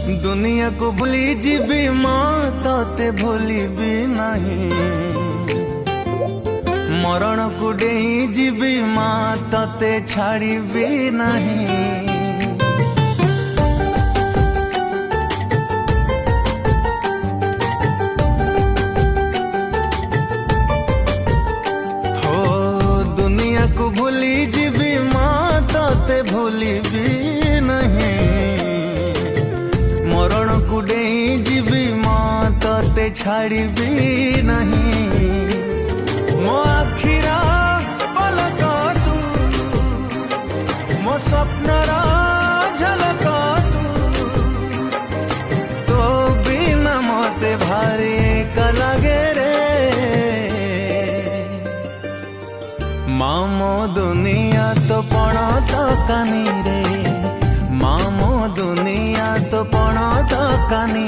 दुनिया को भूली जीवी माँ तोते भूलिबी नहीं। मरण को डेई जीवी माँ तोते छाड़िबी नहीं। को भूली जीवी माँ तोते भूलिबी नहीं। मरण को डेई जीवी माँ तोते छाड़िबी नहीं। मो आखिरा पलक तू, मो स्वप्नर झलक तू, तो बिना मते भारी एका लागे रे। मामो दुनिया तो पण तो कानी रे, मामो दुनिया तो पण तो कानी